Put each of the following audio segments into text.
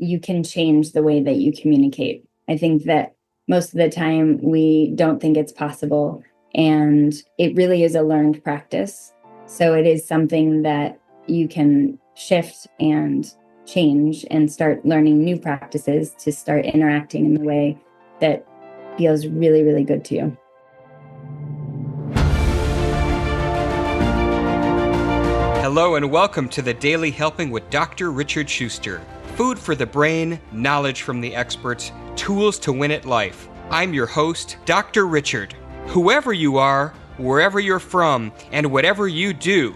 you can change the way that you communicate. I think that most of the time we don't think it's possible, and it really is a learned practice. So it is something that you can shift and change and start learning new practices to start interacting in the way that feels really, really good to you. Hello and welcome to the Daily Helping with Dr. Richard Schuster. Food for the brain, knowledge from the experts, tools to win at life. I'm your host, Dr. Richard. Whoever you are, wherever you're from, and whatever you do,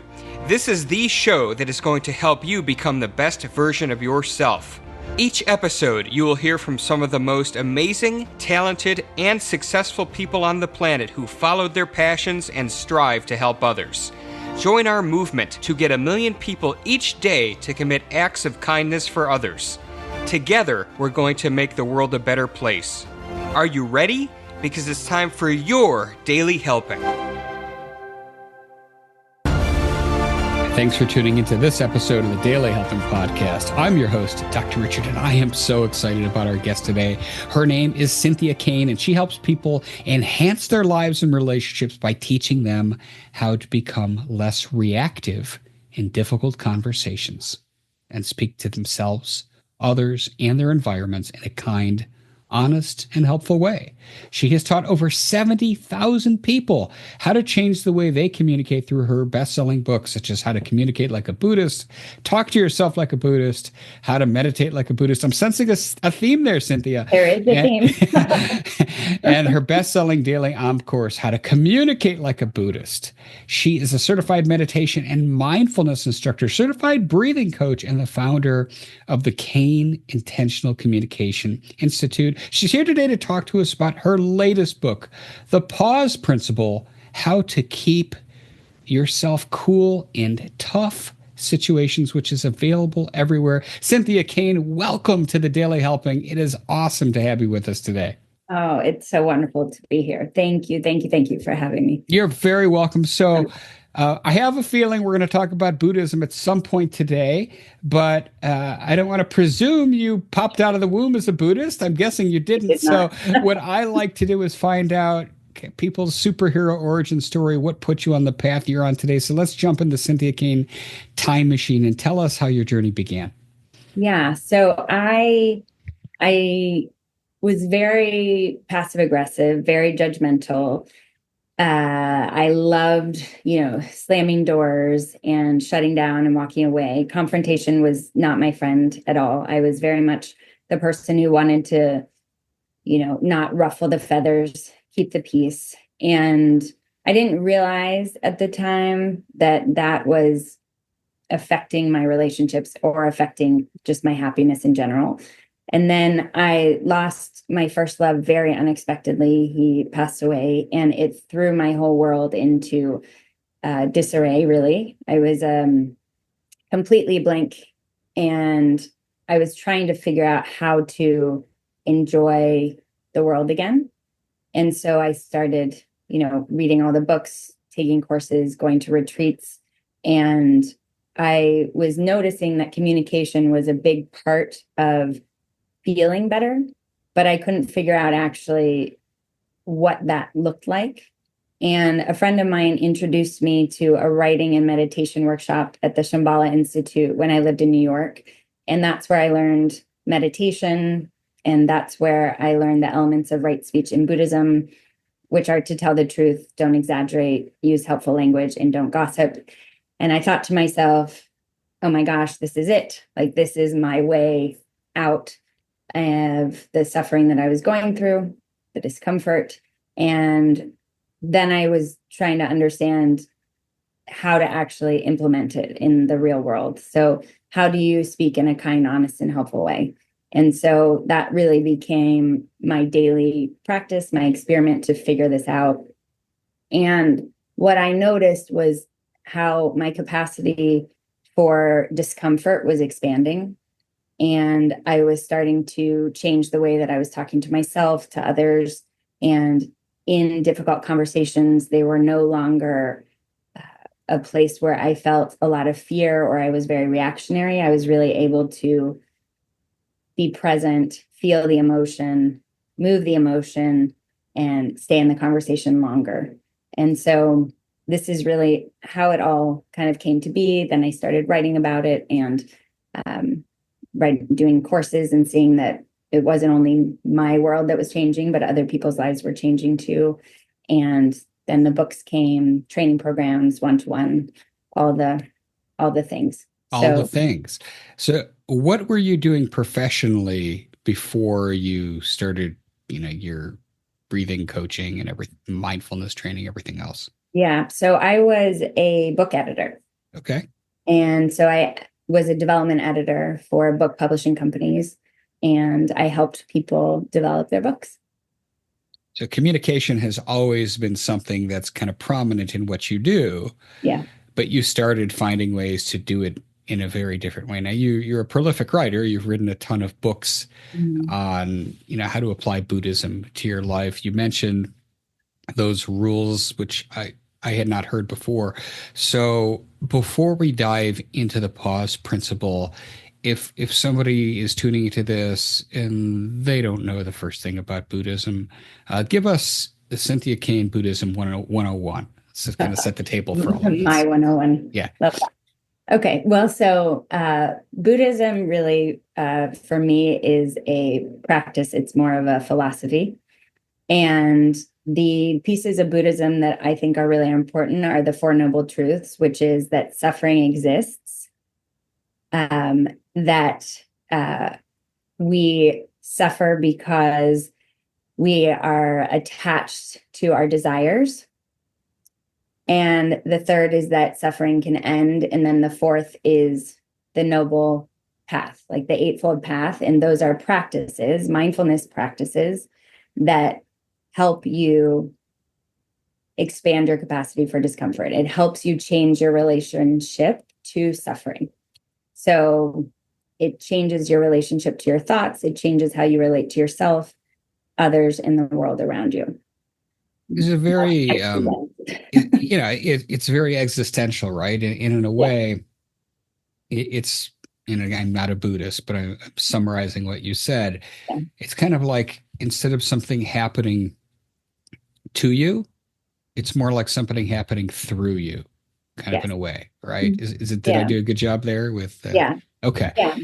this is the show that is going to help you become the best version of yourself. Each episode, you will hear from some of the most amazing, talented, and successful people on the planet who followed their passions and strive to help others. Join our movement to get 1 million people each day to commit acts of kindness for others. Together, we're going to make the world a better place. Are you ready? Because it's time for your Daily Helping. Thanks for tuning into this episode of the Daily Helping Podcast. I'm your host, Dr. Richard, and I am so excited about our guest today. Her name is Cynthia Kane, and she helps people enhance their lives and relationships by teaching them how to become less reactive in difficult conversations and speak to themselves, others, and their environments in a kind, honest, and helpful way. She has taught over 70,000 people how to change the way they communicate through her best-selling books, such as How to Communicate Like a Buddhist, Talk to Yourself Like a Buddhist, How to Meditate Like a Buddhist. I'm sensing a theme there, Cynthia. There is a theme. And her best-selling daily course, How to Communicate Like a Buddhist. She is a certified meditation and mindfulness instructor, certified breathing coach, and the founder of the Kane Intentional Communication Institute. She's here today to talk to us about her latest book, The Pause Principle, How to Keep Yourself Cool in Tough Situations, which is available everywhere. Cynthia Kane, welcome to the Daily Helping. It is awesome to have you with us today. Oh, it's so wonderful to be here. Thank you. Thank you. Thank you for having me. You're very welcome. So I have a feeling we're going to talk about Buddhism at some point today, but I don't want to presume you popped out of the womb as a Buddhist. I'm guessing you didn't. So what I like to do is find out people's superhero origin story, what put you on the path you're on today. So let's jump into Cynthia Kane time machine and tell us how your journey began. Yeah. So I was very passive aggressive, very judgmental. I loved, slamming doors and shutting down and walking away. Confrontation was not my friend at all. I was very much the person who wanted to, not ruffle the feathers, keep the peace. And I didn't realize at the time that that was affecting my relationships or affecting just my happiness in general. And then I lost my first love very unexpectedly. He passed away, and it threw my whole world into disarray, really. I was completely blank, and I was trying to figure out how to enjoy the world again. And so I started, reading all the books, taking courses, going to retreats, and I was noticing that communication was a big part of feeling better, but I couldn't figure out actually what that looked like. And a friend of mine introduced me to a writing and meditation workshop at the Shambhala Institute when I lived in New York. And that's where I learned meditation. And that's where I learned the elements of right speech in Buddhism, which are to tell the truth, don't exaggerate, use helpful language, and don't gossip. And I thought to myself, oh my gosh, this is it. Like, this is my way out of the suffering that I was going through, the discomfort. And then I was trying to understand how to actually implement it in the real world. So how do you speak in a kind, honest, and helpful way? And so that really became my daily practice, my experiment to figure this out. And what I noticed was how my capacity for discomfort was expanding. And I was starting to change the way that I was talking to myself, to others. And in difficult conversations, they were no longer a place where I felt a lot of fear or I was very reactionary. I was really able to be present, feel the emotion, move the emotion, and stay in the conversation longer. And so this is really how it all kind of came to be. Then I started writing about it and doing courses and seeing that it wasn't only my world that was changing, but other people's lives were changing too. And then the books came, training programs, one-to-one, all the things. All the things. So what were you doing professionally before you started, your breathing coaching and everything, mindfulness training, everything else? Yeah. So I was a book editor. Okay. And so I was a development editor for book publishing companies, and I helped people develop their books. So communication has always been something that's kind of prominent in what you do. Yeah. But you started finding ways to do it in a very different way. Now you're a prolific writer. You've written a ton of books on, how to apply Buddhism to your life. You mentioned those rules, which I had not heard before. So before we dive into the pause principle, if somebody is tuning into this and they don't know the first thing about Buddhism, give us the Cynthia Kane Buddhism 101. It's just going to set the table for all of this. My 101. Yeah. Okay. Well, so Buddhism really, for me, is a practice. It's more of a philosophy. And the pieces of Buddhism that I think are really important are the Four Noble Truths, which is that suffering exists, that we suffer because we are attached to our desires. And the third is that suffering can end. And then the fourth is the noble path, like the Eightfold Path. And those are practices, mindfulness practices that help you expand your capacity for discomfort. It helps you change your relationship to suffering. So it changes your relationship to your thoughts. It changes how you relate to yourself, others, and the world around you. It's a very, it's very existential, right? And in a way, it's, and I'm not a Buddhist, but I'm summarizing what you said. Yeah. It's kind of like, instead of something happening to you, it's more like something happening through you, kind of in a way, right? Is it, did I do a good job there with that? Yeah. Okay. Yeah.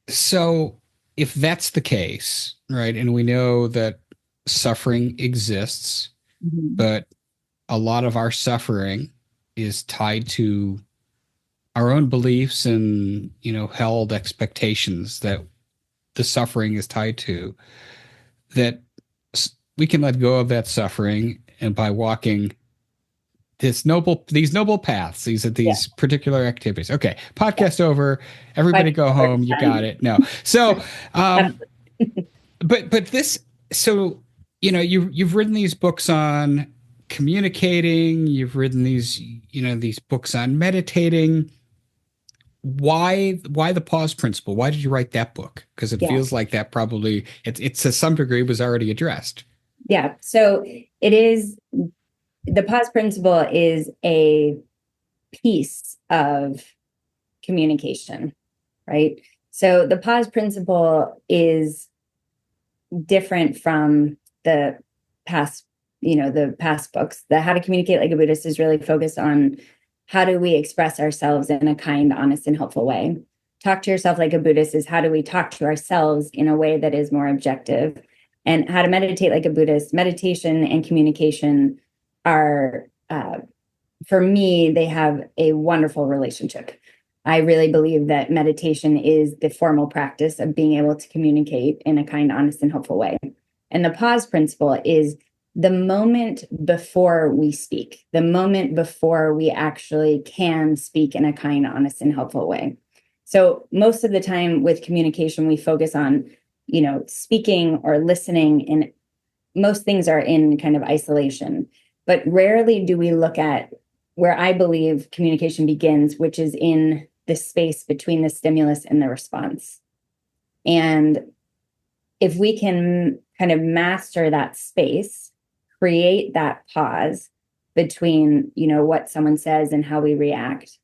So if that's the case, right, and we know that suffering exists, but a lot of our suffering is tied to our own beliefs and, held expectations that the suffering is tied to, that we can let go of that suffering, and by walking these noble paths, these particular activities. Okay, podcast over. Everybody go home. You got it. No. So, but this, so, you've written these books on communicating. You've written these books on meditating. Why the pause principle? Why did you write that book? Because it feels like that probably it's to some degree was already addressed. Yeah. So it is, the pause principle is a piece of communication, right? So the pause principle is different from the past, the past books. The How to Communicate Like a Buddhist is really focused on how do we express ourselves in a kind, honest, and helpful way. Talk to Yourself Like a Buddhist is how do we talk to ourselves in a way that is more objective. And How to Meditate Like a Buddhist, meditation and communication are, for me, they have a wonderful relationship. I really believe that meditation is the formal practice of being able to communicate in a kind, honest, and helpful way. And the pause principle is the moment before we speak, the moment before we actually can speak in a kind, honest, and helpful way. So most of the time with communication, we focus on, speaking or listening, and most things are in kind of isolation. But rarely do we look at where I believe communication begins, which is in the space between the stimulus and the response. And if we can kind of master that space, create that pause between, what someone says and how we react,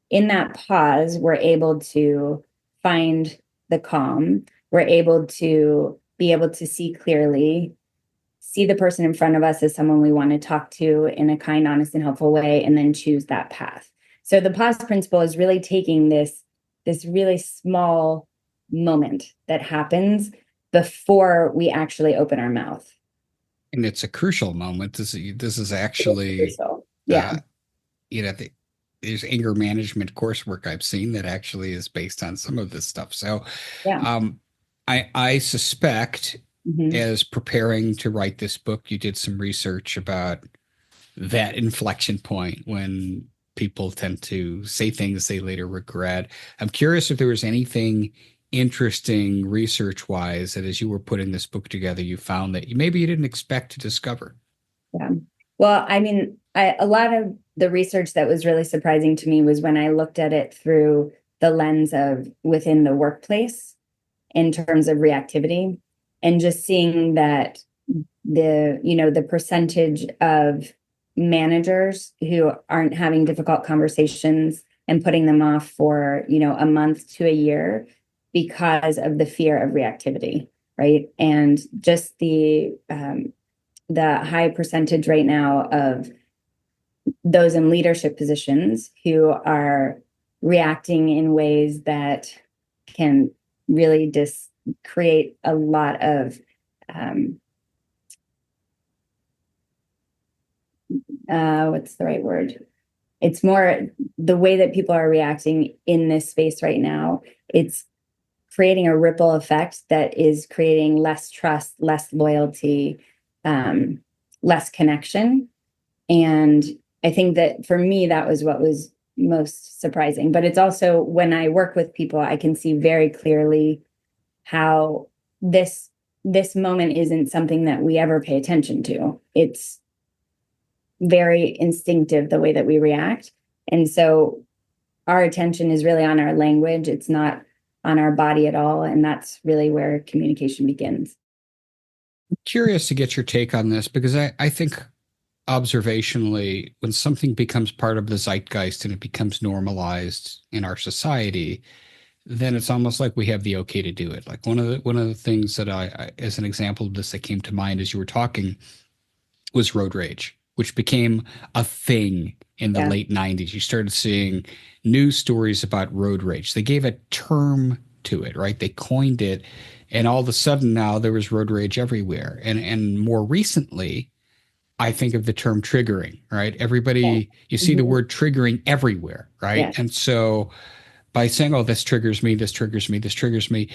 in that pause, we're able to find the calm, we're able to see clearly, see the person in front of us as someone we want to talk to in a kind, honest, and helpful way, and then choose that path. So the pause principle is really taking this really small moment that happens before we actually open our mouth. And it's a crucial moment. This is actually, yeah. There's anger management coursework I've seen that actually is based on some of this stuff. So, yeah. I suspect, as preparing to write this book, you did some research about that inflection point when people tend to say things they later regret. I'm curious if there was anything interesting research-wise that, as you were putting this book together, you found that maybe you didn't expect to discover. Yeah. Well, I mean, a lot of the research that was really surprising to me was when I looked at it through the lens of within the workplace in terms of reactivity, and just seeing that the percentage of managers who aren't having difficult conversations and putting them off for, a month to a year because of the fear of reactivity, right? And just the high percentage right now of those in leadership positions who are reacting in ways that can really create a lot of what's the right word? It's more the way that people are reacting in this space right now. It's creating a ripple effect that is creating less trust, less loyalty, less connection. And I think that for me, that was what was most surprising. But it's also when I work with people, I can see very clearly how this moment isn't something that we ever pay attention to. It's very instinctive, the way that we react. And so our attention is really on our language. It's not on our body at all. And that's really where communication begins. I'm curious to get your take on this, because I think observationally, when something becomes part of the zeitgeist and it becomes normalized in our society, then it's almost like we have the okay to do it. Like one of the things that I as an example of this that came to mind as you were talking was road rage, which became a thing in the late 90s. You started seeing news stories about road rage. They gave a term to it, right? They coined it, and all of a sudden now there was road rage everywhere. And more recently, I think of the term triggering, right? Everybody, you see the word triggering everywhere, right? Yeah. And so by saying, oh, this triggers me, this triggers me, this triggers me,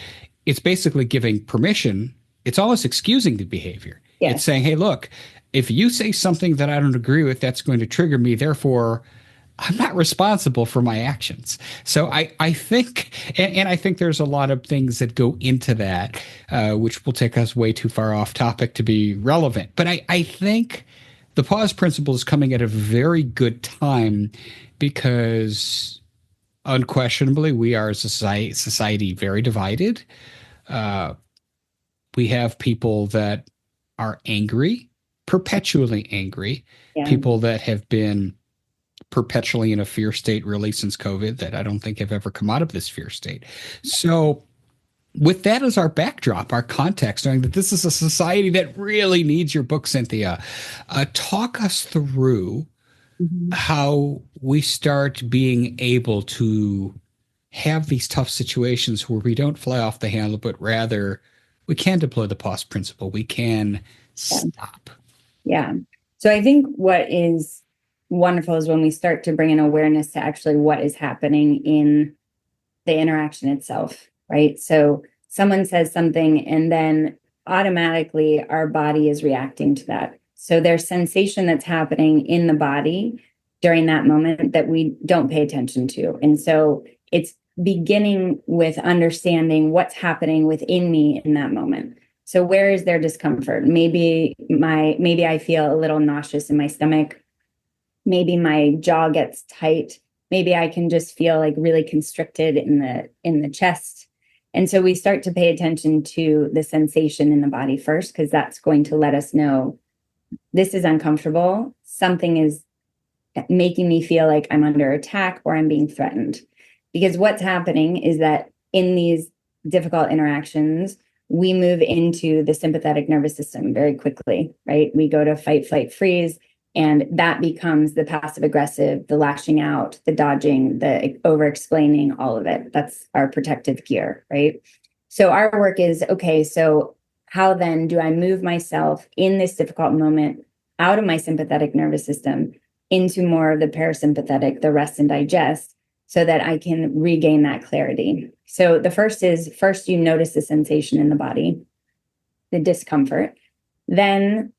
it's basically giving permission. It's almost excusing the behavior. Yeah. It's saying, hey, look, if you say something that I don't agree with, that's going to trigger me. Therefore, I'm not responsible for my actions. So I think, and I think there's a lot of things that go into that, which will take us way too far off topic to be relevant. But I think the pause principle is coming at a very good time, because unquestionably we are a society very divided. We have people that are angry, perpetually angry, people that have been perpetually in a fear state really since COVID, that I don't think have ever come out of this fear state. So with that as our backdrop, our context, knowing that this is a society that really needs your book, Cynthia, talk us through how we start being able to have these tough situations where we don't fly off the handle, but rather we can deploy the pause principle. We can stop. Yeah. So I think what is wonderful is when we start to bring an awareness to actually what is happening in the interaction itself, right? So someone says something and then automatically our body is reacting to that. So there's sensation that's happening in the body during that moment that we don't pay attention to. And so it's beginning with understanding what's happening within me in that moment. So where is there discomfort? Maybe I feel a little nauseous in my stomach. Maybe my jaw gets tight. Maybe I can just feel like really constricted in the chest. And so we start to pay attention to the sensation in the body first, because that's going to let us know this is uncomfortable. Something is making me feel like I'm under attack or I'm being threatened. Because what's happening is that in these difficult interactions, we move into the sympathetic nervous system very quickly, right? We go to fight, flight, freeze, and that becomes the passive aggressive, the lashing out, the dodging, the over explaining, all of it. That's our protective gear, right? So our work is, okay, so how then do I move myself in this difficult moment out of my sympathetic nervous system into more of the parasympathetic, the rest and digest, so that I can regain that clarity? So the first you notice the sensation in the body, the discomfort. Then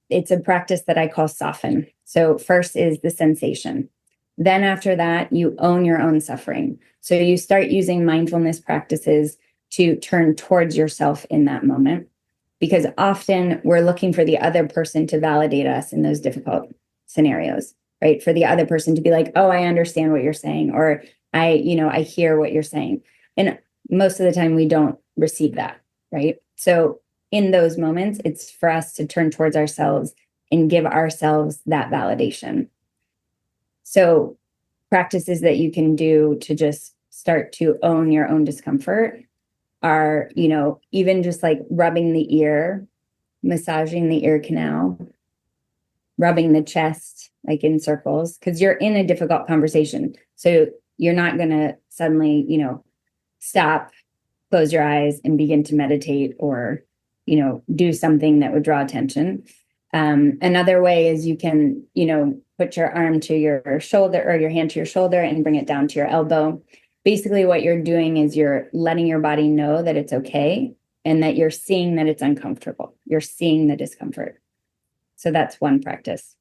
it's a practice that I call soften. So first is the sensation. Then after that, you own your own suffering. So you start using mindfulness practices to turn towards yourself in that moment, because often we're looking for the other person to validate us in those difficult scenarios, right? For the other person to be like, oh, I understand what you're saying, or I hear what you're saying. And most of the time we don't receive that, right? So in those moments, it's for us to turn towards ourselves and give ourselves that validation. So practices that you can do to just start to own your own discomfort are, even just like rubbing the ear, massaging the ear canal, rubbing the chest, like in circles, because you're in a difficult conversation. So you're not going to suddenly, stop, close your eyes and begin to meditate or, do something that would draw attention. Another way is you can, put your arm to your shoulder or your hand to your shoulder and bring it down to your elbow. Basically, what you're doing is you're letting your body know that it's okay and that you're seeing that it's uncomfortable. You're seeing the discomfort. So that's one practice.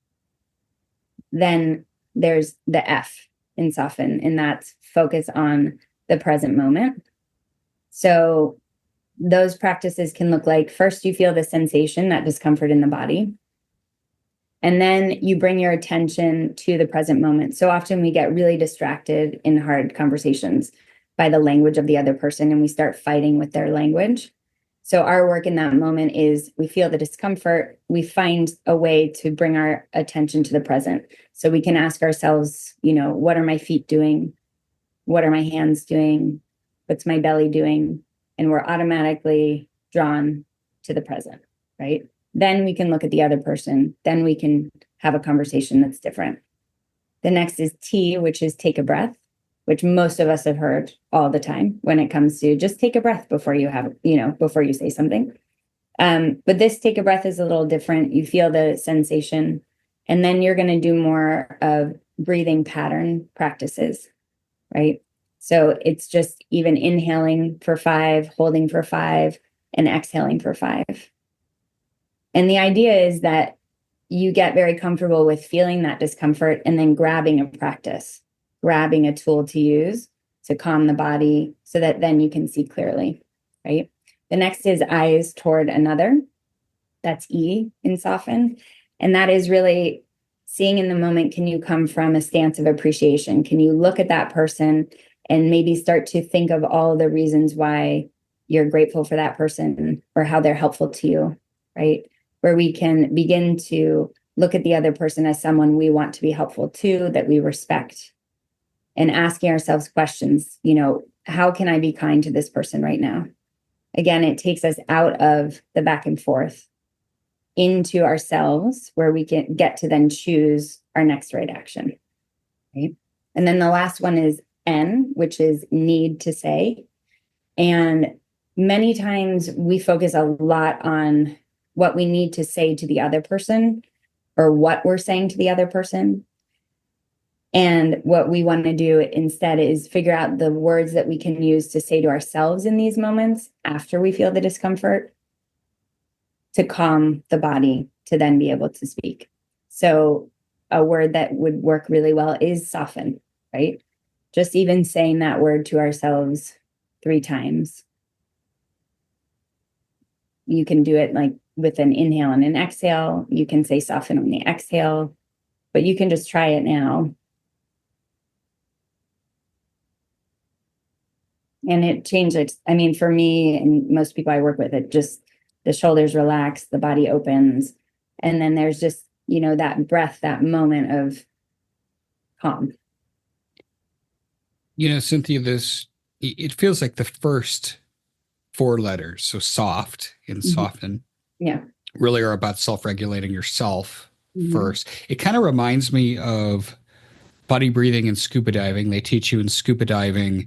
Then there's the F in soften, and that's focus on the present moment. So those practices can look like, first you feel the sensation, that discomfort in the body. And then you bring your attention to the present moment. So often we get really distracted in hard conversations by the language of the other person, and we start fighting with their language. So our work in that moment is we feel the discomfort, we find a way to bring our attention to the present. So we can ask ourselves, what are my feet doing? What are my hands doing? What's my belly doing? And we're automatically drawn to the present, right? Then we can look at the other person. Then we can have a conversation that's different. The next is T, which is take a breath, which most of us have heard all the time when it comes to just take a breath before you before you say something. But this take a breath is a little different. You feel the sensation, and then you're going to do more of breathing pattern practices, right? So it's just even inhaling for 5, holding for 5, and exhaling for 5. And the idea is that you get very comfortable with feeling that discomfort and then grabbing a practice, grabbing a tool to use to calm the body so that then you can see clearly, right? The next is eyes toward another. That's E in soften. And that is really seeing in the moment. Can you come from a stance of appreciation? Can you look at that person and maybe start to think of all the reasons why you're grateful for that person or how they're helpful to you, right? Where we can begin to look at the other person as someone we want to be helpful to, that we respect, and asking ourselves questions, how can I be kind to this person right now? Again, it takes us out of the back and forth into ourselves, where we can get to then choose our next right action, right? And then the last one is N, which is need to say. And many times we focus a lot on what we need to say to the other person or what we're saying to the other person. And what we want to do instead is figure out the words that we can use to say to ourselves in these moments after we feel the discomfort to calm the body to then be able to speak. So a word that would work really well is soften, right? Just even saying that word to ourselves 3 times. You can do it like with an inhale and an exhale. You can say soften on the exhale, but you can just try it now. And it changes. I mean, for me and most people I work with, it just, the shoulders relax, the body opens. And then there's just, that breath, that moment of calm. Cynthia, this it feels like the first four letters, so soft and Mhm. soften, Yeah. really are about self-regulating yourself Mhm. first. It kind of reminds me of body breathing and scuba diving. They teach you in scuba diving,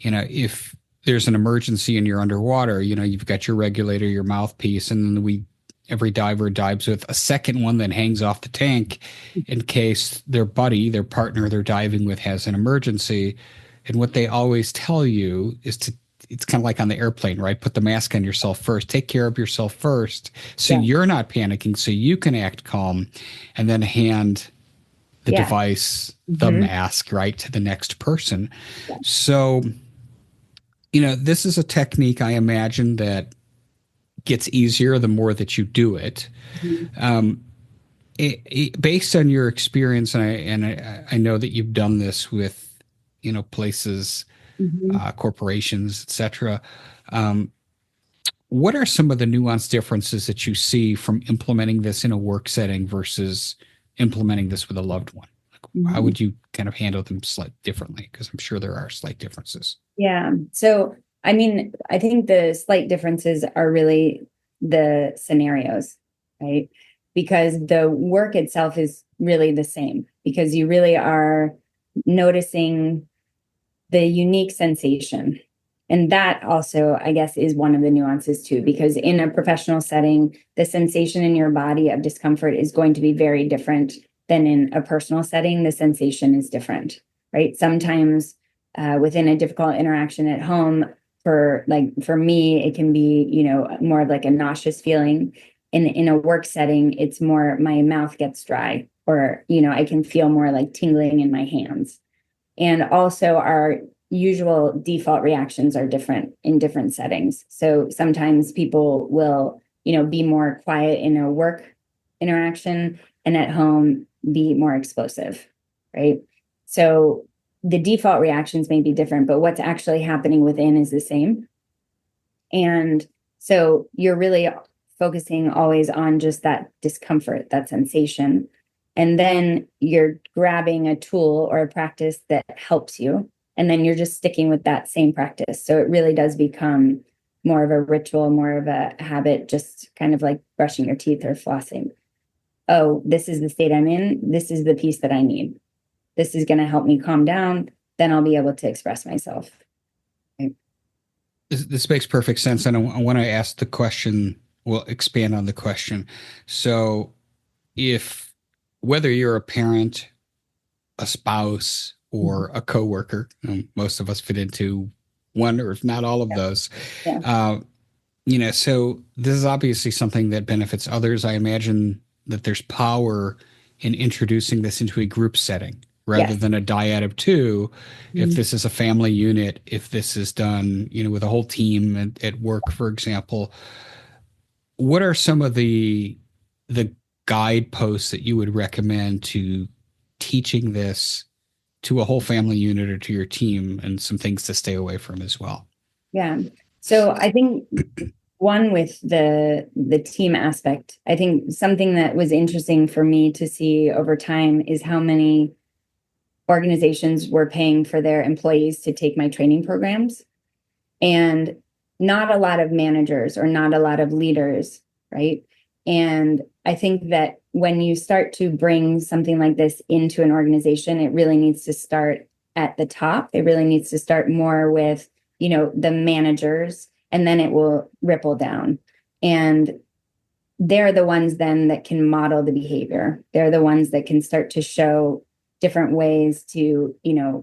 if there's an emergency and you're underwater, you've got your regulator, your mouthpiece, and then every diver dives with a second one that hangs off the tank in case their buddy, their partner they're diving with has an emergency. And what they always tell you is it's kind of like on the airplane, right? Put the mask on yourself first, take care of yourself first, so Yeah. you're not panicking, so you can act calm, and then hand the Yeah. device, the Mhm. mask, right, to the next person. So, this is a technique I imagine that gets easier the more that you do it. Mhm. Um, Based on your experience, and I know that you've done this with, places, Mhm. corporations, etc. Um, what are some of the nuanced differences that you see from implementing this in a work setting versus implementing this with a loved one? How Mhm. would you kind of handle them slightly differently? Because I'm sure there are slight differences. Yeah. So, I mean, I think the slight differences are really the scenarios, right? Because the work itself is really the same, because you really are noticing the unique sensation. And that also, I guess, is one of the nuances too, because in a professional setting, the sensation in your body of discomfort is going to be very different than in a personal setting. The sensation is different, right? Sometimes within a difficult interaction at home, for me, it can be, more of like a nauseous feeling. In a work setting, it's more my mouth gets dry, or, I can feel more like tingling in my hands. And also our usual default reactions are different in different settings. So sometimes people will, be more quiet in a work interaction, and at home be more explosive, right? So the default reactions may be different, but what's actually happening within is the same. And so you're really focusing always on just that discomfort, that sensation. And then you're grabbing a tool or a practice that helps you. And then you're just sticking with that same practice. So it really does become more of a ritual, more of a habit, just kind of like brushing your teeth or flossing. Oh, this is the state I'm in. This is the piece that I need. This is going to help me calm down. Then I'll be able to express myself. Right? This makes perfect sense. And I want to ask the question, well, expand on the question. So, if whether you're a parent, a spouse, Mhm. or a coworker, most of us fit into one or if not all of those, Yeah. uh, so this is obviously something that benefits others. I imagine that there's power in introducing this into a group setting rather Yes. than a dyad of two. If Mhm. this is a family unit, if this is done, with a whole team at work, for example, what are some of the guideposts that you would recommend to teaching this to a whole family unit or to your team, and some things to stay away from as well? Yeah. So I think one with the team aspect, I think something that was interesting for me to see over time is how many organizations were paying for their employees to take my training programs, and not a lot of managers or not a lot of leaders, right? And I think that when you start to bring something like this into an organization, it really needs to start at the top. It really needs to start more with, the managers, and then it will ripple down. And they're the ones then that can model the behavior. They're the ones that can start to show different ways to,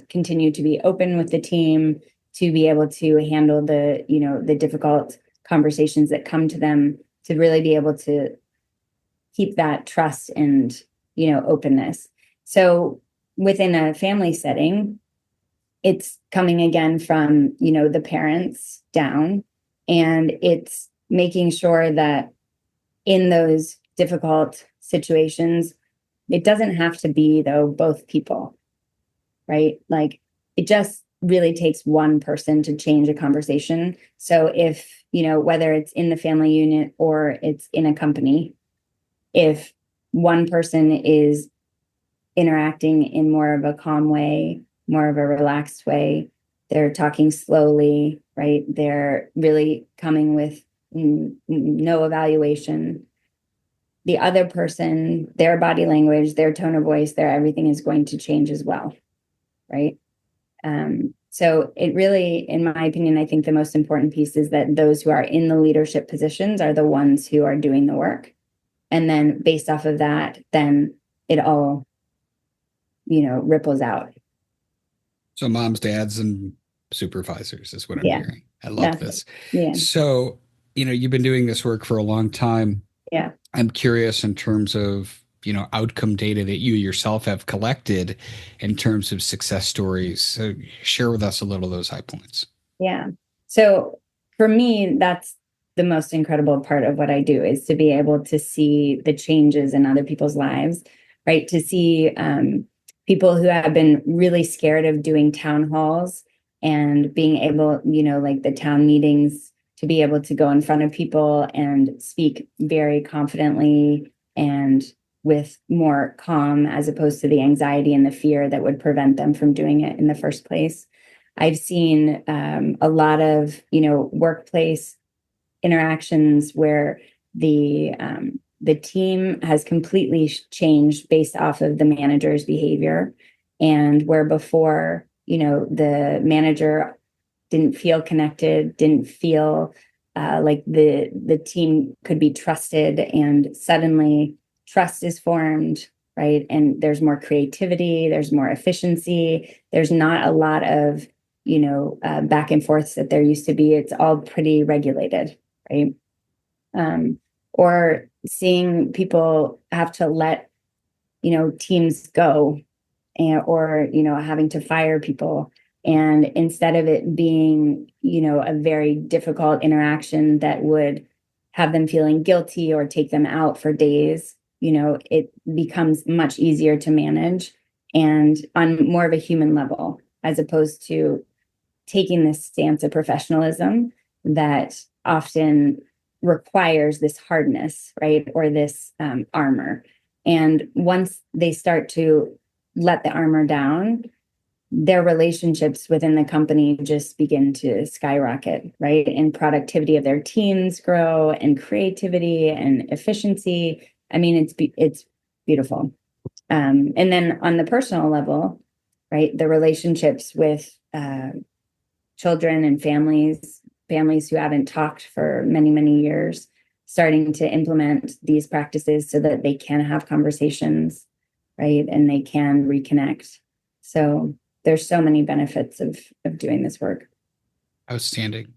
continue to be open with the team, to be able to handle the difficult conversations that come to them, to really be able to keep that trust and, openness. So within a family setting, it's coming again from, the parents down, and it's making sure that in those difficult situations, it doesn't have to be, though, both people, right? Like, it just really takes one person to change a conversation. So if, whether it's in the family unit or it's in a company, if one person is interacting in more of a calm way, more of a relaxed way, They're talking slowly, right? They're really coming with no evaluation. The other person, their body language, their tone of voice, their everything is going to change as well, right? So it really, in my opinion, I think the most important piece is that those who are in the leadership positions are the ones who are doing the work. And then based off of that, then it all, ripples out. So moms, dads, and supervisors is what I'm Yeah. hearing. I love this. Yeah. So, you've been doing this work for a long time. Yeah. I'm curious in terms of, outcome data that you yourself have collected in terms of success stories. So share with us a little of those high points. Yeah. So for me, that's the most incredible part of what I do, is to be able to see the changes in other people's lives, right? To see people who have been really scared of doing town halls and being able, like the town meetings, to be able to go in front of people and speak very confidently and with more calm, as opposed to the anxiety and the fear that would prevent them from doing it in the first place. I've seen a lot of, workplace interactions where the team has completely changed based off of the manager's behavior, and where before, the manager didn't feel connected, didn't feel like the team could be trusted, and suddenly trust is formed, right? And there's more creativity, there's more efficiency, there's not a lot of back and forths that there used to be. It's all pretty regulated, right? Or seeing people have to let, teams go, or, having to fire people. And instead of it being, a very difficult interaction that would have them feeling guilty or take them out for days, it becomes much easier to manage and on more of a human level, as opposed to taking this stance of professionalism that often requires this hardness, right? Or this armor. And once they start to let the armor down, their relationships within the company just begin to skyrocket, right? And productivity of their teams grow, and creativity and efficiency. I mean, it's beautiful. And then on the personal level, right, the relationships with children and families who haven't talked for many, many years, starting to implement these practices so that they can have conversations, right? And they can reconnect. So there's so many benefits of doing this work. Outstanding.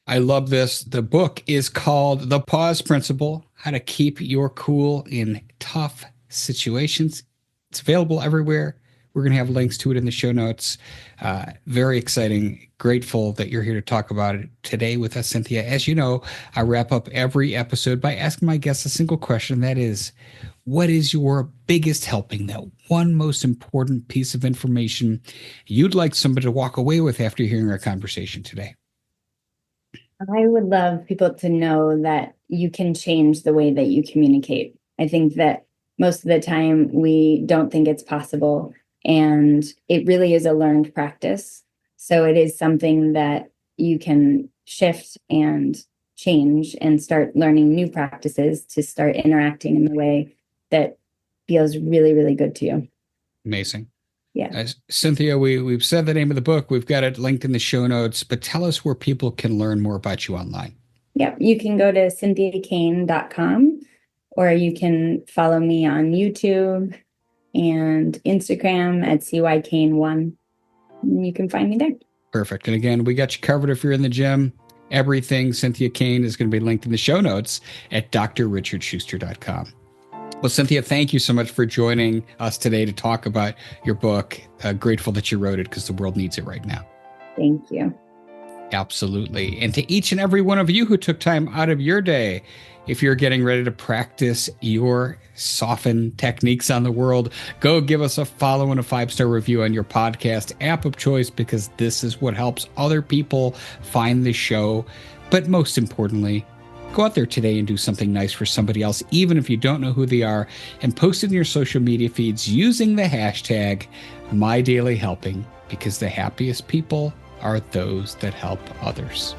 I love this. The book is called The Pause Principle: How to Keep Your Cool in Tough Situations. It's available everywhere. We're going to have links to it in the show notes. Very exciting. Grateful that you're here to talk about it today with us, Cynthia. As you know, I wrap up every episode by asking my guests a single question. That is, what is your biggest helping, that one most important piece of information you'd like somebody to walk away with after hearing our conversation today? I would love people to know that you can change the way that you communicate. I think that most of the time we don't think it's possible, and it really is a learned practice. So it is something that you can shift and change and start learning new practices to start interacting in the way that feels really, really good to you. Amazing. Yeah. Cynthia, we've said the name of the book. We've got it linked in the show notes, but tell us where people can learn more about you online. Yeah, you can go to cynthiakane.com, or you can follow me on YouTube and Instagram at cykane1. You can find me there. Perfect. And again, we got you covered if you're in the gym. Everything Cynthia Kane is going to be linked in the show notes at drrichardschuster.com. Well, Cynthia, thank you so much for joining us today to talk about your book. Grateful that you wrote it because the world needs it right now. Thank you. Absolutely. And to each and every one of you who took time out of your day, if you're getting ready to practice your soften techniques on the world, go give us a follow and a 5-star review on your podcast app of choice, because this is what helps other people find the show. But most importantly, go out there today and do something nice for somebody else, even if you don't know who they are, and post it in your social media feeds using the hashtag #MyDailyHelping, because the happiest people are those that help others.